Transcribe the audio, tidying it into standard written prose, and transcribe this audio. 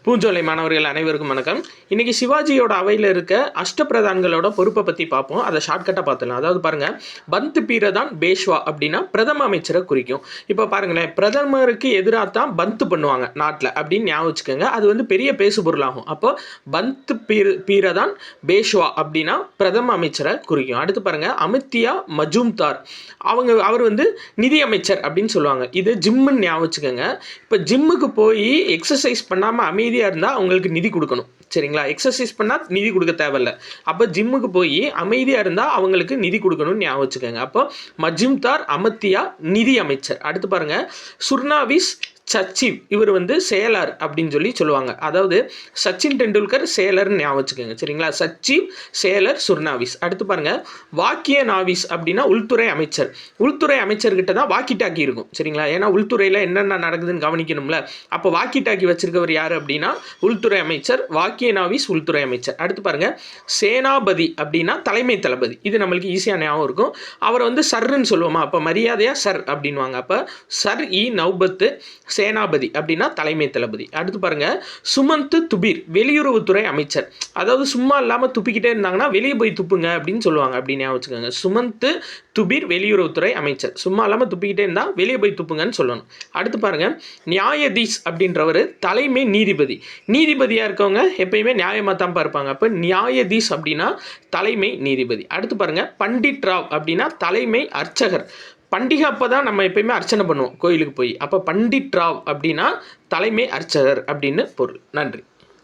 பூஞ்சோலை மாணவர்கள் அனைவருக்கும் வணக்கம். இன்னைக்கு சிவாஜியோட அவையில் இருக்க அஷ்டபிரதான்களோட பொறுப்பை பற்றி பார்ப்போம். அதை ஷார்ட்கட்டாக பார்த்துலாம். அதாவது பாருங்கள், பந்த் பீரதான் பேஷ்வா அப்படின்னா பிரதம அமைச்சரை குறிக்கும். இப்போ பாருங்களேன், பிரதமருக்கு எதிராக தான் பந்த் பண்ணுவாங்க நாட்டில் அப்படின்னு ஞாபகம் வச்சுக்கோங்க. அது வந்து பெரிய பேசு பொருளாகும். அப்போ பந்த் பீரதான் பேஷ்வா அப்படின்னா பிரதம அமைச்சரை குறிக்கும். அடுத்து பாருங்கள், அமித்யா மஜும்தார் அவர் வந்து நிதி அமைச்சர் அப்படின்னு சொல்லுவாங்க. இது ஜிம்முன்னு ஞாபகம் வச்சுக்கோங்க. இப்போ ஜிம்முக்கு போய் எக்ஸசைஸ் பண்ணாமல் அமைதியாக இருந்தால் அவங்களுக்கு நிதி கொடுக்கணும். சரிங்களா? எக்ஸசைஸ் பண்ணால் நிதி கொடுக்க தேவையில்லை. அப்போ ஜிம்முக்கு போய் அமைதியாக இருந்தால் அவங்களுக்கு நிதி கொடுக்கணும்னு ஞாபகம் வச்சுக்கோங்க. அப்போ மஜும்தார் அமித்யா நிதி அமைச்சர். அடுத்து பாருங்கள், சுர்னாவிஸ் சச்சிவ் இவர் வந்து செயலர் அப்படின்னு சொல்லுவாங்க. அதாவது சச்சின் டெண்டுல்கர் செயலர்னு ஞாபகம் வச்சுக்கோங்க. சரிங்களா? சச்சிவ் செயலர் சுர்னாவிஸ். அடுத்து பாருங்க, வாக்கிய நாவிஸ் அப்படின்னா உள்துறை அமைச்சர். உள்துறை அமைச்சர்கிட்ட தான் வாக்கி டாக்கி இருக்கும். சரிங்களா? ஏன்னா உள்துறையில் என்னென்ன நடக்குதுன்னு கவனிக்கணும்ல. அப்போ வாக்கி டாக்கி வச்சிருக்கவர் யார் அப்படின்னா உள்துறை அமைச்சர். வாக்கிய நாவிஸ் உள்துறை அமைச்சர். அடுத்து பாருங்க, சேனாபதி அப்படின்னா தலைமை தளபதி. இது நம்மளுக்கு ஈஸியாக ஞாபகம் இருக்கும். அவரை வந்து சர்ன்னு சொல்லுவோமா, அப்போ மரியாதையாக சர் அப்படின்வாங்க. அப்போ சர் இ நௌபத்து சேனாபதி அப்படின்னா தலைமை தளபதி. அடுத்து பாருங்க, சுமந்த் துபீர் வெளியுறவுத்துறை அமைச்சர். அதாவது சும்மா இல்லாமல் துப்பிக்கிட்டே இருந்தாங்கன்னா வெளியே போய் துப்புங்க அப்படின்னு சொல்லுவாங்க. அப்படின்னு வச்சுக்கோங்க. சுமந்த் துபீர் வெளியுறவுத்துறை அமைச்சர். சும்மா இல்லாமல் துப்பிக்கிட்டே இருந்தால் வெளியே போய் துப்புங்கன்னு சொல்லணும். அடுத்து பாருங்க, நியாயதீஷ் அப்படின்றவர் தலைமை நீதிபதி. நீதிபதியாக இருக்கவங்க எப்பயுமே நியாயமாக தான் பார்ப்பாங்க. அப்போ நியாயதீஷ் அப்படின்னா தலைமை நீதிபதி. அடுத்து பாருங்க, பண்டிட் ராவ் அப்படின்னா தலைமை அர்ச்சகர். பண்டிகை அப்போ தான் நம்ம எப்பயுமே அர்ச்சனை பண்ணுவோம் கோயிலுக்கு போய். அப்போ பண்டிட் ராவ் அப்படின்னா தலைமை அர்ச்சகர் அப்படின்னு பொருள். நன்றி.